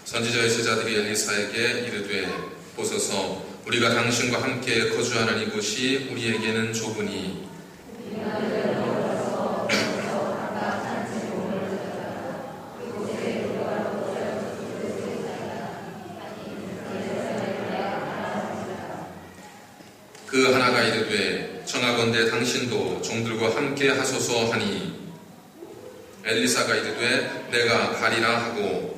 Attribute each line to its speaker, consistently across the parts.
Speaker 1: 선지자의 제자들이 엘리사에게 이르되 보소서 우리가 당신과 함께 거주하는 이곳이 우리에게는 좁으니 그 하나가 이르되 청하건대 당신도 종들과 함께 하소서 하니 엘리사가 이르되 내가 가리라 하고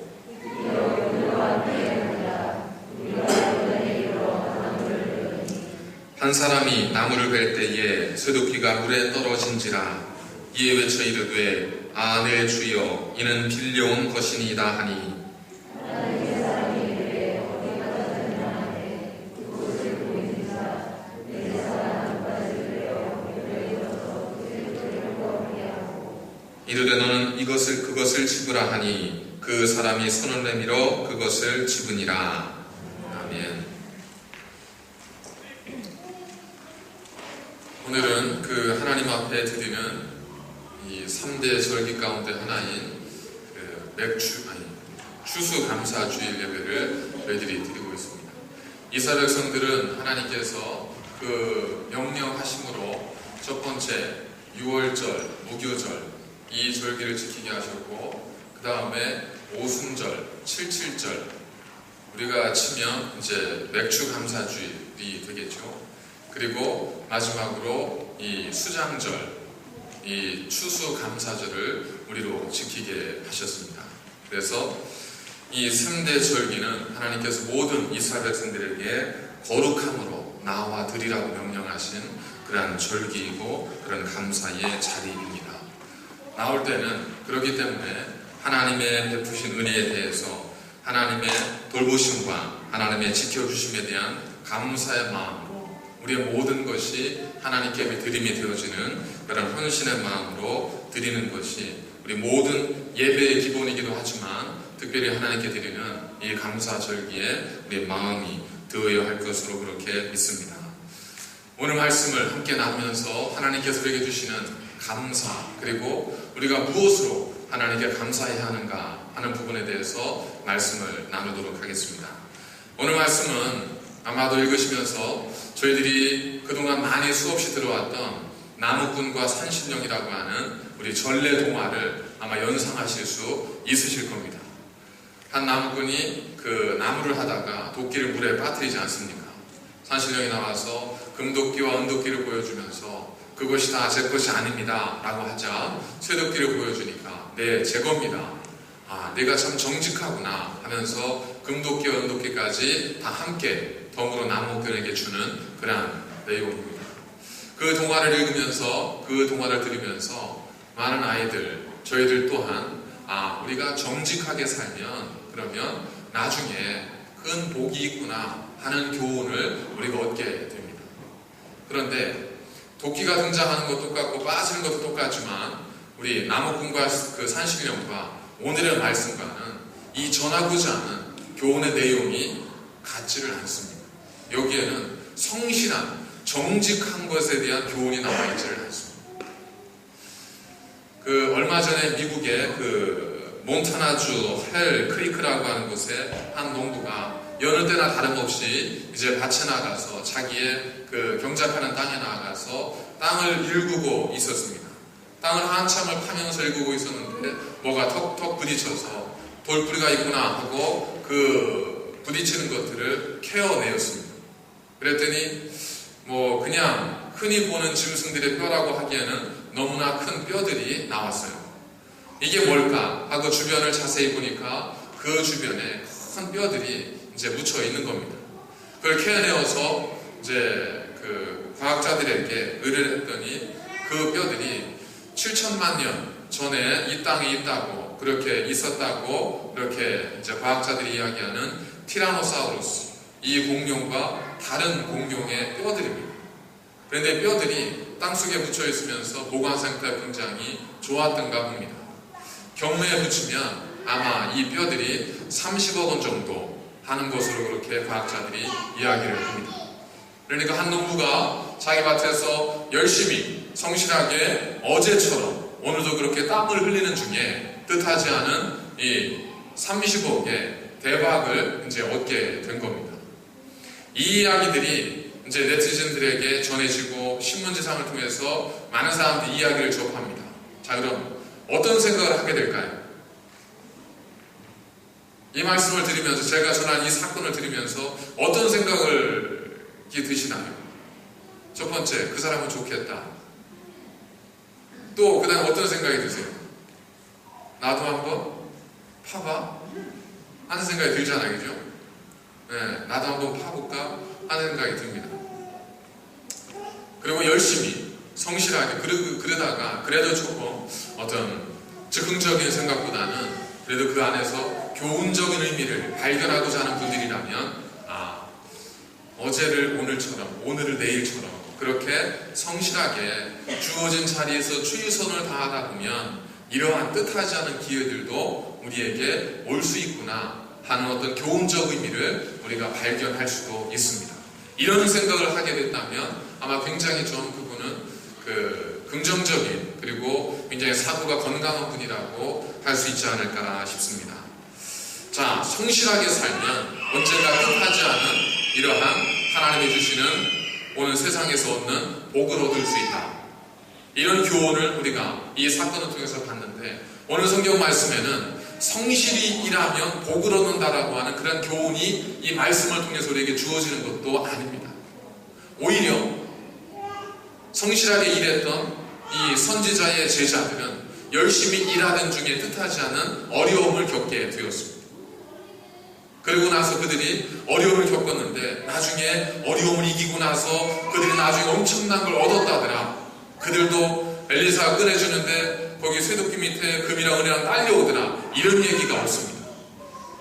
Speaker 1: 한 사람이 나무를 벨 때에 쇠도끼가 물에 떨어진지라 이에 외쳐 이르되 아 내 주여 이는 빌려온 것이니이다 하니 이르되 너는 이것을 그것을 집으라 하니 그 사람이 손을 내밀어 그것을 집으니라. 아멘. 오늘은 그 하나님 앞에 드리는 이 3대 절기 가운데 하나인 그 추수감사주일 예배를 저희들이 드리고 있습니다. 이스라엘 백성들은 하나님께서 그 명령하심으로 첫 번째 6월절, 무교절 이 절기를 지키게 하셨고 그 다음에 오순절, 77절 우리가 치면 이제 맥주감사주일이 되겠죠. 그리고 마지막으로 이 수장절, 이 추수감사절을 우리로 지키게 하셨습니다. 그래서 이 3대 절기는 하나님께서 모든 이스라엘 백성들에게 거룩함으로 나와 드리라고 명령하신 그러한 절기이고 그런 감사의 자리입니다. 나올 때는 그렇기 때문에 하나님의 베푸신 은혜에 대해서 하나님의 돌보심과 하나님의 지켜주심에 대한 감사의 마음으로 우리의 모든 것이 하나님께 드림이 되어지는 그런 헌신의 마음으로 드리는 것이 우리 모든 예배의 기본이기도 하지만 특별히 하나님께 드리는 이 감사절기에 우리의 마음이 되어야 할 것으로 그렇게 믿습니다. 오늘 말씀을 함께 나누면서 하나님께서 우리에게 주시는 감사 그리고 우리가 무엇으로 하나님께 감사해야 하는가 하는 부분에 대해서 말씀을 나누도록 하겠습니다. 오늘 말씀은 아마도 읽으시면서 저희들이 그동안 많이 수없이 들어왔던 나무꾼과 산신령이라고 하는 우리 전래 동화를 아마 연상하실 수 있으실 겁니다. 한 나무꾼이 그 나무를 하다가 도끼를 물에 빠뜨리지 않습니까? 산신령이 나와서 금도끼와 은도끼를 보여주면서 그것이 다 제 것이 아닙니다 라고 하자 쇠도끼를 보여주니까 네, 제 겁니다. 아, 내가 참 정직하구나 하면서 금도끼와 은도끼까지 다 함께 덤으로 나무꾼에게 주는 그런 내용입니다. 그 동화를 읽으면서 그 동화를 들으면서 많은 아이들, 저희들 또한 우리가 정직하게 살면 그러면 나중에 큰 복이 있구나 하는 교훈을 우리가 얻게 됩니다. 그런데 도끼가 등장하는 것도 똑같고 빠지는 것도 똑같지만 우리 나무꾼과 그 산신령과 오늘의 말씀과는 이 전하고자 하는 교훈의 내용이 같지를 않습니다. 여기에는 성실한 정직한 것에 대한 교훈이 나와 있지를 않습니다. 그 얼마 전에 미국의 그 몬타나주 헬 크리크라고 하는 곳에 한 농부가 여느 때나 다름없이 이제 밭에 나가서 자기의 그 경작하는 땅에 나가서 땅을 일구고 있었습니다. 땅을 한참을 파면서 일구고 있었는데 뭐가 턱턱 부딪혀서 돌뿌리가 있구나 하고 그 부딪히는 것들을 케어내었습니다. 그랬더니 뭐 그냥 흔히 보는 짐승들의 뼈라고 하기에는 너무나 큰 뼈들이 나왔어요. 이게 뭘까 하고 주변을 자세히 보니까 그 주변에 큰 뼈들이 이제 묻혀 있는 겁니다. 그걸 케어내어서 이제 그 과학자들에게 의뢰를 했더니 그 뼈들이 7천만 년 전에 이 땅에 있다고 그렇게 있었다고 그렇게 이제 과학자들이 이야기하는 티라노사우루스 이 공룡과 다른 공룡의 뼈들입니다. 그런데 뼈들이 땅속에 묻혀 있으면서 보관 상태가 굉장히 좋았던가 봅니다. 경매에 붙이면 아마 이 뼈들이 30억 원 정도 하는 것으로 그렇게 과학자들이 이야기를 합니다. 그러니까 한 농부가 자기 밭에서 열심히 성실하게 어제처럼 오늘도 그렇게 땀을 흘리는 중에 뜻하지 않은 이 30억의 대박을 이제 얻게 된 겁니다. 이 이야기들이 이제 네티즌들에게 전해지고 신문지상을 통해서 많은 사람들이 이야기를 접합니다. 자, 그럼 어떤 생각을 하게 될까요? 이 말씀을 들으면서, 제가 전한 이 사건을 들으면서 어떤 생각을 드시나요? 첫 번째, 그 사람은 좋겠다. 또 그 다음 어떤 생각이 드세요? 나도 한번 파봐 하는 생각이 들잖아요, 그죠? 네, 나도 한번 파볼까 하는 생각이 듭니다. 그리고 열심히 성실하게 그러다가 그래도 조금 어떤 즉흥적인 생각보다는 그래도 그 안에서 교훈적인 의미를 발견하고자 하는 분들이라면, 어제를 오늘처럼, 오늘을 내일처럼 그렇게 성실하게 주어진 자리에서 최선을 다하다 보면 이러한 뜻하지 않은 기회들도 우리에게 올 수 있구나 하는 어떤 교훈적 의미를 우리가 발견할 수도 있습니다. 이런 생각을 하게 된다면 아마 굉장히 좀 그분은 긍정적인, 그리고 굉장히 사고가 건강한 분이라고 할 수 있지 않을까 싶습니다. 자, 성실하게 살면 언젠가 뜻하지 않은 이러한 하나님이 주시는 오늘 세상에서 얻는 복을 얻을 수 있다. 이런 교훈을 우리가 이 사건을 통해서 봤는데, 오늘 성경 말씀에는 성실히 일하면 복을 얻는다라고 하는 그런 교훈이 이 말씀을 통해서 우리에게 주어지는 것도 아닙니다. 오히려 성실하게 일했던 이 선지자의 제자들은 열심히 일하던 중에 뜻하지 않은 어려움을 겪게 되었습니다. 그리고 나서 그들이 어려움을 겪었는데 나중에 어려움을 이기고 나서 그들이 나중에 엄청난 걸 얻었다더라. 그들도 엘리사가 꺼내주는데 거기 쇠도끼 밑에 금이랑 은이랑 딸려오더라. 이런 얘기가 없습니다.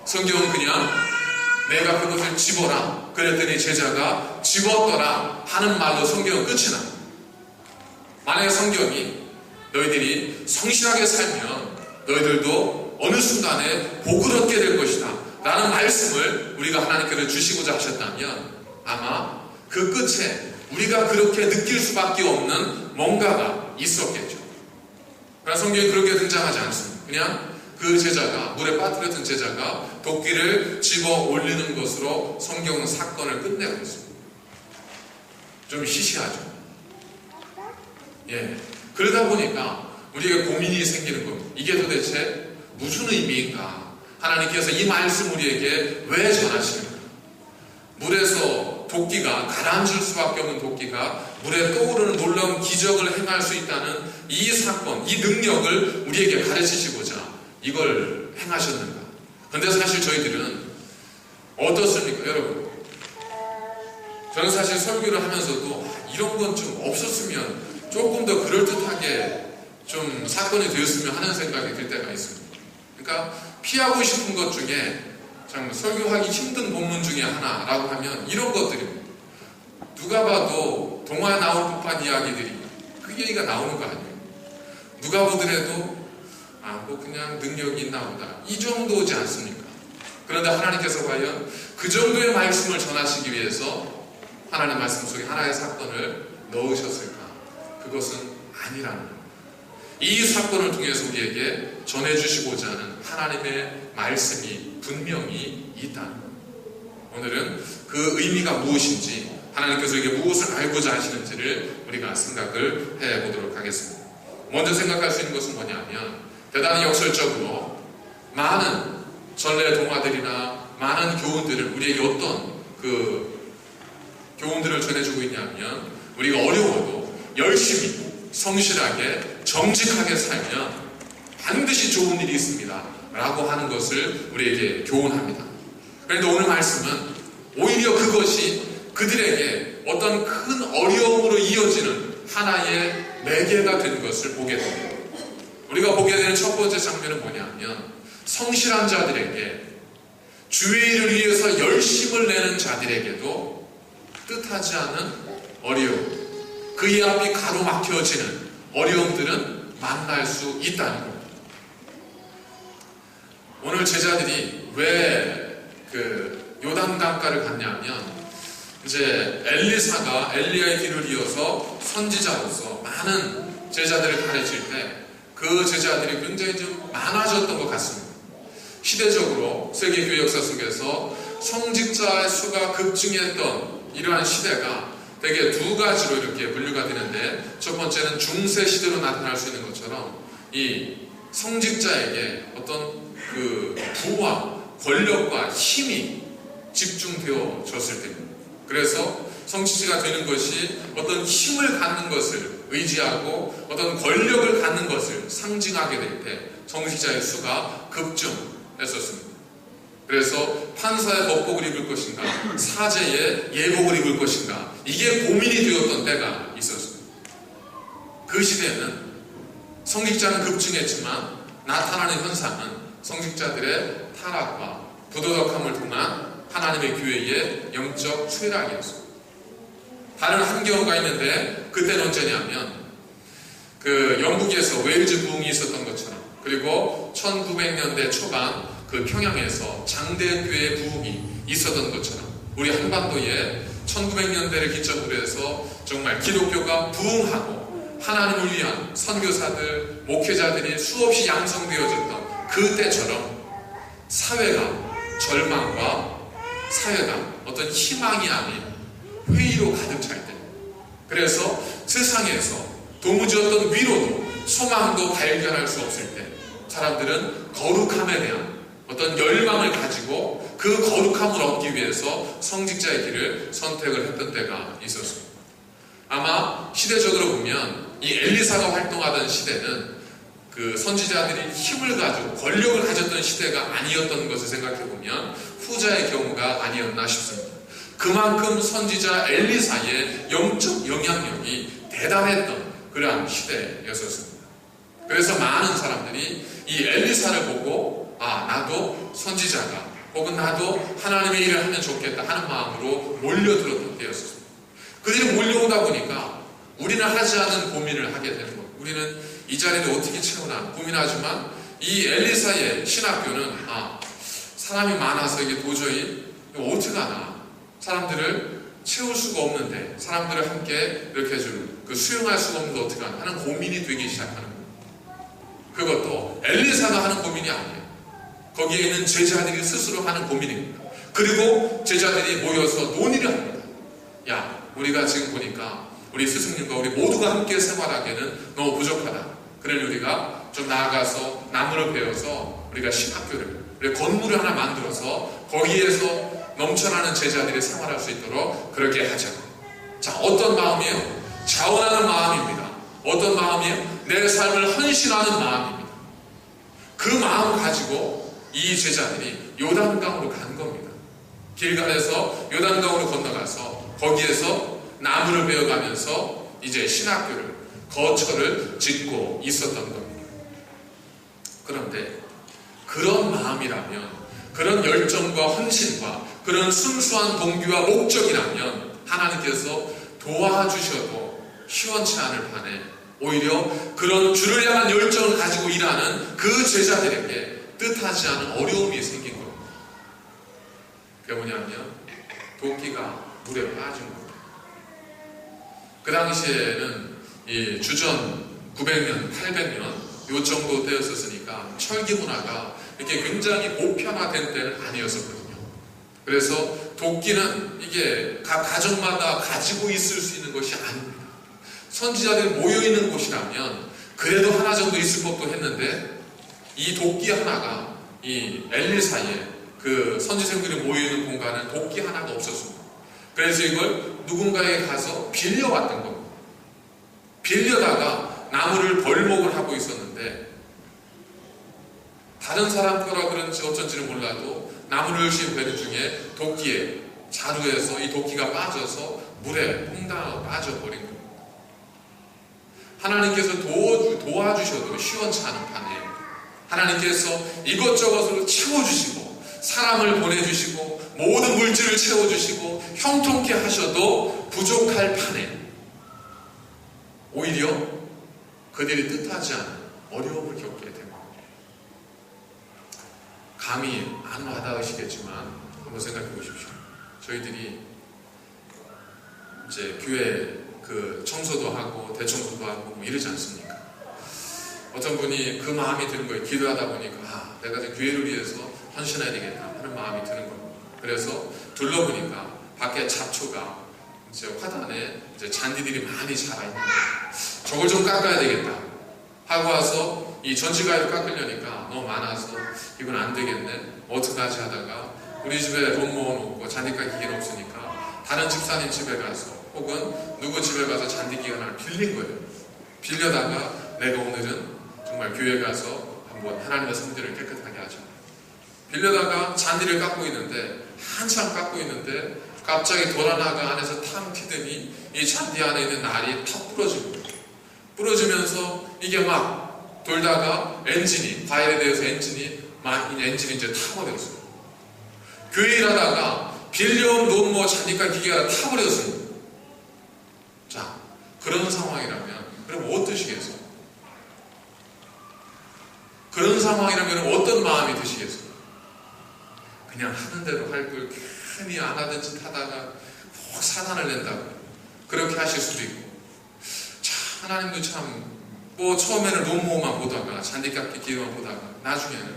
Speaker 1: 성경은 그냥 내가 그것을 집어라 그랬더니 제자가 집었더라 하는 말로 성경은 끝이 납니다. 만약에 성경이 너희들이 성실하게 살면 너희들도 어느 순간에 복을 얻게 될 것이다 라는 말씀을 우리가 하나님께서 주시고자 하셨다면 아마 그 끝에 우리가 그렇게 느낄 수밖에 없는 뭔가가 있었겠죠. 그러나 성경이 그렇게 등장하지 않습니다. 그냥 그 제자가, 물에 빠뜨렸던 제자가 도끼를 집어 올리는 것으로 성경은 사건을 끝내고 있습니다. 좀 시시하죠. 예. 그러다 보니까 우리에게 고민이 생기는 겁니다. 이게 도대체 무슨 의미인가? 하나님께서 이 말씀 우리에게 왜 전하시는가? 물에서 도끼가, 가라앉을 수밖에 없는 도끼가 물에 떠오르는 놀라운 기적을 행할 수 있다는 이 사건, 이 능력을 우리에게 가르치시고자 이걸 행하셨는가? 그런데 사실 저희들은 어떻습니까, 여러분? 저는 사실 설교를 하면서도 이런 건 좀 없었으면 조금 더 그럴듯하게 좀 사건이 되었으면 하는 생각이 들 때가 있습니다. 그러니까 피하고 싶은 것 중에 참 설교하기 힘든 본문 중에 하나라고 하면 이런 것들입니다. 누가 봐도 동화에 나올 법한 이야기들이 그 얘기가 나오는 거 아니에요. 누가 보더라도 뭐 그냥 능력이 있나 보다 이 정도지 않습니까? 그런데 하나님께서 과연 그 정도의 말씀을 전하시기 위해서 하나님의 말씀 속에 하나의 사건을 넣으셨을까? 그것은 아니라는 겁니다. 이 사건을 통해서 우리에게 전해주시고자 하는 하나님의 말씀이 분명히 있다는 겁니다. 오늘은 그 의미가 무엇인지, 하나님께서 이게 무엇을 알고자 하시는지를 우리가 생각을 해보도록 하겠습니다. 먼저 생각할 수 있는 것은 뭐냐면, 대단히 역설적으로 많은 전래 동화들이나 많은 교훈들을 우리에게 어떤 그 교훈들을 전해주고 있냐면, 우리가 어려워도 열심히 성실하게 정직하게 살면 반드시 좋은 일이 있습니다 라고 하는 것을 우리에게 교훈합니다. 그런데 오늘 말씀은 오히려 그것이 그들에게 어떤 큰 어려움으로 이어지는 하나의 매개가 된 것을 보게 됩니다. 우리가 보게 되는 첫 번째 장면은 뭐냐면, 성실한 자들에게, 주의 일을 위해서 열심을 내는 자들에게도 뜻하지 않은 어려움, 그의 앞이 가로막혀지는 어려움들은 만날 수 있다는 겁니다. 오늘 제자들이 왜 그 요단강가를 갔냐면, 이제 엘리사가 엘리야의 뒤를 이어서 선지자로서 많은 제자들을 가르칠 때 그 제자들이 굉장히 좀 많아졌던 것 같습니다. 시대적으로 세계교회 역사 속에서 성직자의 수가 급증했던 이러한 시대가 대개 두 가지로 이렇게 분류가 되는데, 첫 번째는 중세 시대로 나타날 수 있는 것처럼 이 성직자에게 어떤 그 부와 권력과 힘이 집중되어졌을 때입니다. 그래서 성직자가 되는 것이 어떤 힘을 갖는 것을 의지하고 어떤 권력을 갖는 것을 상징하게 될 때 성직자의 수가 급증했었습니다. 그래서 판사의 법복을 입을 것인가, 사제의 예복을 입을 것인가, 이게 고민이 되었던 때가 있었습니다. 그 시대에는 성직자는 급증했지만 나타나는 현상은 성직자들의 타락과 부도덕함을 통한 하나님의 교회의 영적 쇠락이었습니다. 다른 한 경우가 있는데, 그때는 언제냐면 그 영국에서 웨일즈 부흥이 있었던 것처럼, 그리고 1900년대 초반 그 평양에서 장대교회 부흥이 있었던 것처럼, 우리 한반도에 1900년대를 기점으로 해서 정말 기독교가 부흥하고 하나님을 위한 선교사들, 목회자들이 수없이 양성되어졌던 그때처럼 사회가 절망과 사회가 어떤 희망이 아닌 회의로 가득 찰 때, 그래서 세상에서 도무지 어떤 위로도 소망도 발견할 수 없을 때 사람들은 거룩함에 대한 어떤 열망을 가지고 그 거룩함을 얻기 위해서 성직자의 길을 선택을 했던 때가 있었습니다. 아마 시대적으로 보면 이 엘리사가 활동하던 시대는 그 선지자들이 힘을 가지고 권력을 가졌던 시대가 아니었던 것을 생각해보면 후자의 경우가 아니었나 싶습니다. 그만큼 선지자 엘리사의 영적 영향력이 대단했던 그러한 시대였었습니다. 그래서 많은 사람들이 이 엘리사를 보고 나도 선지자가 혹은 나도 하나님의 일을 하면 좋겠다 하는 마음으로 몰려들었던 때였습니다. 그들이 몰려오다 보니까 우리는 하지 않은 고민을 하게 되는 겁니다. 우리는 이 자리를 어떻게 채우나 고민하지만 이 엘리사의 신학교는 사람이 많아서 이게 도저히 어떻게 하나, 사람들을 채울 수가 없는데, 사람들을 함께 이렇게 그 수용할 수가 없는데 어떻게 하나 하는 고민이 되기 시작하는 겁니다. 그것도 엘리사가 하는 고민이 아니에요. 거기에 있는 제자들이 스스로 하는 고민입니다. 그리고 제자들이 모여서 논의를 합니다. 야, 우리가 지금 보니까 우리 스승님과 우리 모두가 함께 생활하기에는 너무 부족하다. 그러니 우리가 좀 나아가서 나무를 베어서 우리가 신학교를, 우리 건물을 하나 만들어서 거기에서 넘쳐나는 제자들이 생활할 수 있도록 그렇게 하자. 자, 어떤 마음이에요? 자원하는 마음입니다. 어떤 마음이에요? 내 삶을 헌신하는 마음입니다. 그 마음을 가지고 이 제자들이 요단강으로 간 겁니다. 길갈에서 요단강으로 건너가서 거기에서 나무를 베어가면서 이제 신학교를, 거처를 짓고 있었던 겁니다. 그런데 그런 마음이라면, 그런 열정과 헌신과 그런 순수한 동기와 목적이라면 하나님께서 도와주셔도 시원치 않을 판에 오히려 그런 주를 향한 열정을 가지고 일하는 그 제자들에게 뜻하지 않은 어려움이 생긴 겁니다. 그게 뭐냐면 도끼가 물에 빠진 겁니다. 그 당시에는 이 주전 900년, 800년 요 정도 되었었으니까 철기 문화가 이렇게 굉장히 보편화된 때는 아니었었거든요. 그래서 도끼는 이게 각 가정마다 가지고 있을 수 있는 것이 아닙니다. 선지자들이 모여있는 곳이라면 그래도 하나 정도 있을 법도 했는데, 이 도끼 하나가 이 엘리사의 그 선지생들이 모여있는 공간은 도끼 하나가 없었습니다. 그래서 이걸 누군가에 가서 빌려왔던 겁니다. 빌려다가 나무를 벌목을 하고 있었는데, 다른 사람 거라 그런지 어쩐지는 몰라도 나무를 열심히 베는 중에 도끼에 자루에서 이 도끼가 빠져서 물에 퐁당 빠져버린 겁니다. 하나님께서 도와주셔도 시원치 않은 판에 하나님께서 이것저것으로 채워주시고 사람을 보내주시고 모든 물질을 채워주시고 형통케 하셔도 부족할 판에 오히려 그들이 뜻하지 않은 어려움을 겪게 됩니다. 감히 안 와닿으시겠지만 한번 생각해 보십시오. 저희들이 이제 교회 그 청소도 하고 대청소도 하고 뭐 이러지 않습니까? 어떤 분이 그 마음이 드는 거예요. 기도하다 보니까 내가 이제 교회를 위해서 헌신해야 되겠다 하는 마음이 드는 겁니다. 그래서 둘러보니까 밖에 잡초가 이제 화단에 이제 잔디들이 많이 자라있는 거예요. 저걸 좀 깎아야 되겠다 하고 와서 이 전지가위로 깎으려니까 너무 많아서 이건 안 되겠네, 어떡하지 하다가 우리 집에 돈 모아놓고 잔디깎기 기계는 없으니까 다른 집사님 집에 가서 혹은 누구 집에 가서 잔디기계 하나를 빌린 거예요. 빌려다가 내가 오늘은 정말 교회 가서 한번 하나님의 성전을 깨끗하게 하자. 빌려다가 잔디를 깎고 있는데 한참 깎고 있는데 갑자기 돌 하나가 안에서 탕 튀더니 이 잔디 안에 있는 날이 탁 부러지고, 부러지면서 이게 막 돌다가 엔진이, 과일에 대해서 엔진이 이제 타버렸어요. 교회 일하다가 빌려온 논모 잔디깎기 기계가 타버렸습니다. 자, 그런 상황이라면 그럼 어떠시겠어요? 그런 상황이라면 어떤 마음이 드시겠어요? 그냥 하는 대로 할 걸 괜히 안 하던 짓 하다가 꼭 사단을 낸다고 그렇게 하실 수도 있고, 참 하나님도 참 뭐 처음에는 논모만 보다가 잔디깎기 기계만 보다가 나중에는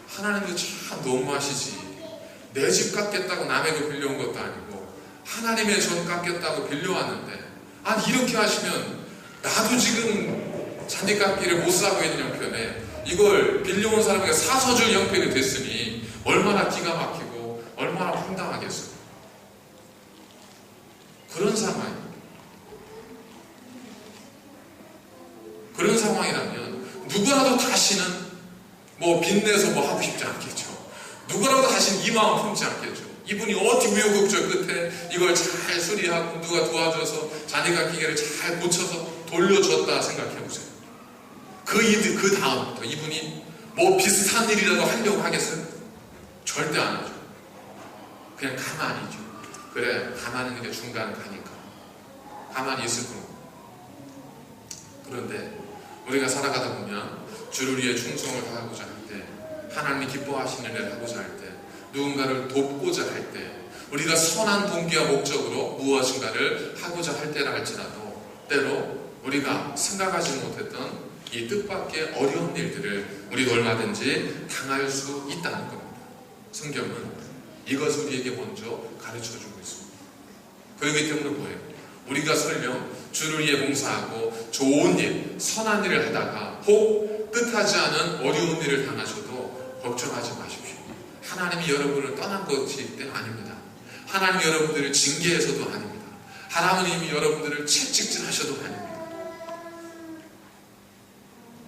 Speaker 1: 하나님도 참 너무하시지, 내 집 깎겠다고 남의 거 빌려온 것도 아니고 하나님의 전 깎겠다고 빌려왔는데, 아니 이렇게 하시면 나도 지금 잔디깎기를 못 사고 있는 형편에 이걸 빌려온 사람에게 사서 줄 형편이 됐으니 얼마나 기가 막히고 얼마나 황당하겠어요. 그런 상황입니다. 그런 상황이라면 누구라도 다시는 뭐 빚내서 뭐 하고 싶지 않겠죠. 누구라도 다시는 이 마음 품지 않겠죠. 이분이 어떻게 우여곡절 끝에 이걸 잘 수리하고 누가 도와줘서 잔디깎기 기계를 잘 고쳐서 돌려줬다 생각해보세요. 그 다음부터 이분이 뭐 비슷한 일이라도 하려고 하겠어요? 절대 안 하죠. 그냥 가만히 있죠. 그래, 가만히 있는 게 중간 가니까 가만히 있을 겁니다. 그런데 우리가 살아가다 보면 주를 위해 충성을 다하고자 할 때, 하나님이 기뻐하시는 일을 하고자 할 때, 누군가를 돕고자 할 때, 우리가 선한 동기와 목적으로 무엇인가를 하고자 할 때라 할지라도 때로 우리가 생각하지 못했던 이 뜻밖의 어려운 일들을 우리가 얼마든지 당할 수 있다는 겁니다. 성경은 이것을 우리에게 먼저 가르쳐주고 있습니다. 그렇기 때문에 뭐예요? 우리가 설령 주를 위해 봉사하고 좋은 일, 선한 일을 하다가 혹 뜻하지 않은 어려운 일을 당하셔도 걱정하지 마십시오. 하나님이 여러분을 떠난 것이 때 아닙니다. 하나님이 여러분들을 징계해서도 아닙니다. 하나님이 여러분들을 채찍질하셔도 아닙니다.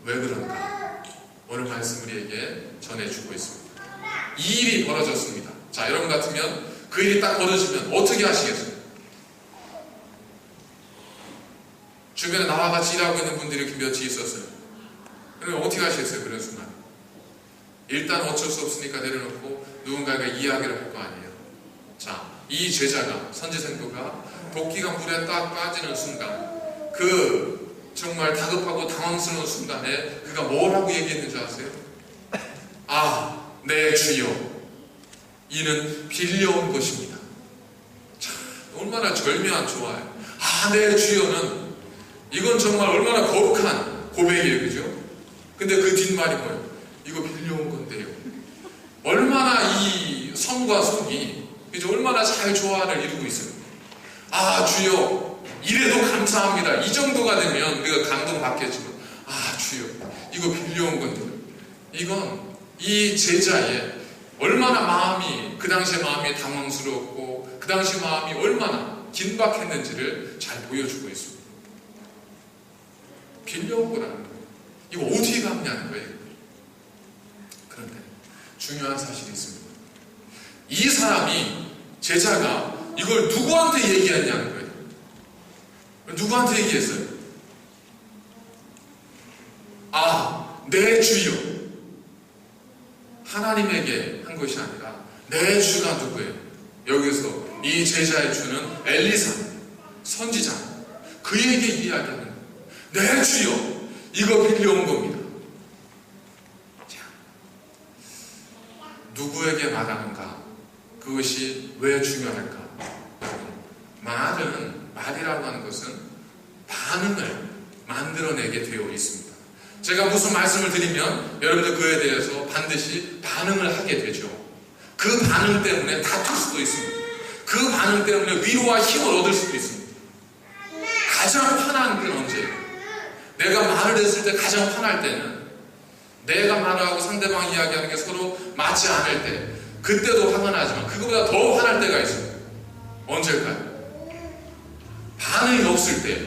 Speaker 1: 왜 그런가? 오늘 말씀 우리에게 전해주고 있습니다. 이 일이 벌어졌습니다. 자, 여러분 같으면 그 일이 딱 벌어지면 어떻게 하시겠어요? 주변에 나와 같이 일하고 있는 분들이 이렇게 몇이 있었어요. 그러면 어떻게 하시겠어요? 그런 순간 일단 어쩔 수 없으니까 내려놓고 누군가가 이야기를 할 거 아니에요. 자, 이 제자가, 선지생도가 도끼가 물에 딱 빠지는 순간, 그 정말 다급하고 당황스러운 순간에 그가 뭐라고 얘기했는지 아세요? 아, 네 주여, 이는 빌려온 것입니다. 참, 얼마나 절묘한 조화예요. 아, 네 주여는, 이건 정말 얼마나 거룩한 고백이에요. 그죠? 근데 그 뒷말이 뭐예요? 이거 빌려온 건데요. 얼마나 이 성과 속이 이제 얼마나 잘 조화를 이루고 있어요. 아, 주여, 이래도 감사합니다. 이 정도가 되면 우리가 감동받겠지만, 아, 주여, 이거 빌려온 건데요. 이건 이 제자의 얼마나 마음이, 그 당시의 마음이 당황스럽고 그 당시 마음이 얼마나 긴박했는지를 잘 보여주고 있습니다. 빌려온 거라는 거예요. 이거 어떻게 갚냐는 거예요. 그런데 중요한 사실이 있습니다. 이 사람이, 제자가 이걸 누구한테 얘기했냐는 거예요. 누구한테 얘기했어요? 아, 내 주여. 하나님에게 한 것이 아니라 내 주가 누구예요? 여기서 이 제자의 주는 엘리사, 선지자, 그에게 이야기하는 거예요. 내 주여, 이거 빌려온 겁니다. 자, 누구에게 말하는가? 그것이 왜 중요할까? 말이라고 하는 것은 반응을 만들어내게 되어 있습니다. 제가 무슨 말씀을 드리면 여러분들 그에 대해서 반드시 반응을 하게 되죠. 그 반응 때문에 다툴 수도 있습니다. 그 반응 때문에 위로와 힘을 얻을 수도 있습니다. 가장 화난 때는 언제예요? 내가 말을 했을 때 가장 화날 때는 내가 말하고 상대방이 이야기하는 게 서로 맞지 않을 때, 그때도 화가 나지만 그거보다 더 화날 때가 있어요. 언제일까요? 반응이 없을 때,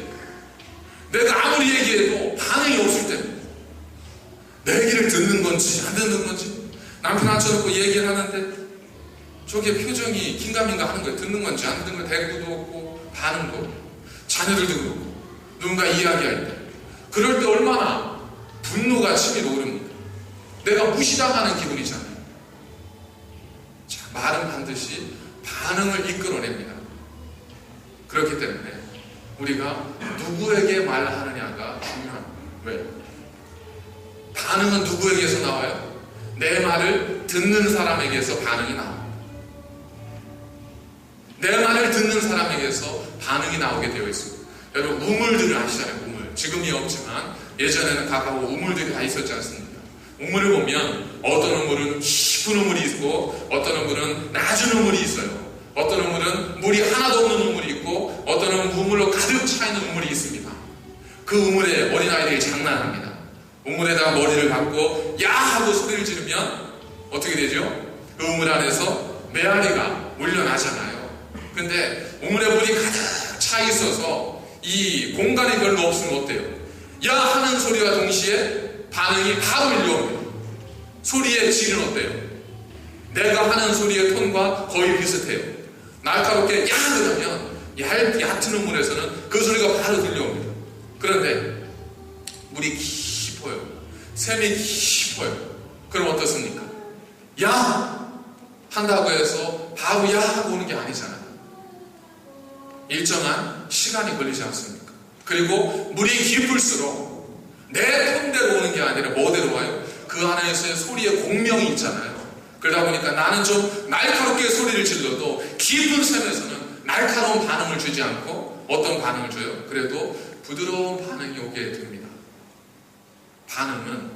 Speaker 1: 내가 아무리 얘기해도 반응이 없을 때, 내 얘기를 듣는 건지 안 듣는 건지, 남편 앉혀놓고 얘기를 하는데 저게 표정이 긴가민가 하는 거예요. 듣는 건지 안 듣는 건지, 대꾸도 없고 반응도 없고, 자녀들도 그렇고 누군가 이야기할 때, 그럴 때 얼마나 분노가 치밀어 오릅니까? 내가 무시당하는 기분이잖아요. 자, 말은 반드시 반응을 이끌어냅니다. 그렇기 때문에 우리가 누구에게 말하느냐가 중요합니다. 왜? 반응은 누구에게서 나와요? 내 말을 듣는 사람에게서 반응이 나옵니다. 내 말을 듣는 사람에게서 반응이 나오게 되어 있습니다. 여러분, 우물들을 아시잖아요. 우물. 지금이 없지만 예전에는 각각 우물들이 다 있었지 않습니까? 우물을 보면 어떤 우물은 깊은 우물이 있고 어떤 우물은 낮은 우물이 있어요. 어떤 우물은 물이 하나도 없는 우물이 있고 어떤 우물로 가득 차 있는 우물이 있습니다. 그 우물에 어린아이들이 장난합니다. 우물에다가 머리를 박고 야! 하고 소리를 지르면 어떻게 되죠? 그 우물 안에서 메아리가 물려나잖아요. 근데 우물에 물이 가득 차 있어서 이 공간이 별로 없으면 어때요? 야! 하는 소리와 동시에 반응이 바로 밀려옵니다. 소리의 질은 어때요? 내가 하는 소리의 톤과 거의 비슷해요. 날카롭게 야! 그러면 얕은 우물에서는 그 소리가 바로 들려옵니다. 그런데 물이 깊어요. 샘이 깊어요. 그럼 어떻습니까? 야! 한다고 해서 바로 야! 하고 오는 게 아니잖아요. 일정한 시간이 걸리지 않습니까? 그리고 물이 깊을수록 내 톤대로 오는 게 아니라 뭐대로 와요? 그 안에서의 소리의 공명이 있잖아요. 그러다 보니까 나는 좀 날카롭게 소리를 질러도 깊은 샘에서는 날카로운 반응을 주지 않고 어떤 반응을 줘요? 그래도 부드러운 반응이 오게 됩니다. 반응은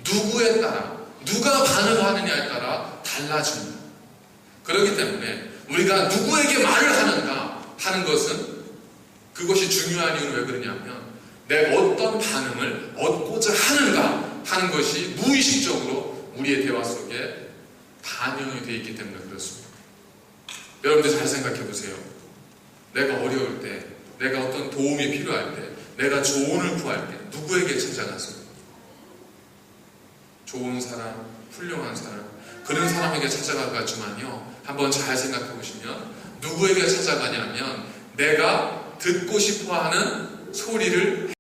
Speaker 1: 누구에 따라, 누가 반응하느냐에 따라 달라집니다. 그렇기 때문에 우리가 누구에게 말을 하는가 하는 것은, 그것이 중요한 이유는 왜 그러냐면 내가 어떤 반응을 얻고자 하는가 하는 것이 무의식적으로 우리의 대화 속에 반영이 되어 있기 때문에 그렇습니다. 여러분들 잘 생각해 보세요. 내가 어려울 때, 내가 어떤 도움이 필요할 때, 내가 조언을 구할 때 누구에게 찾아가세요? 좋은 사람, 훌륭한 사람, 그런 사람에게 찾아가겠지만요, 한번 잘 생각해 보시면 누구에게 찾아가냐면 내가 듣고 싶어하는 소리를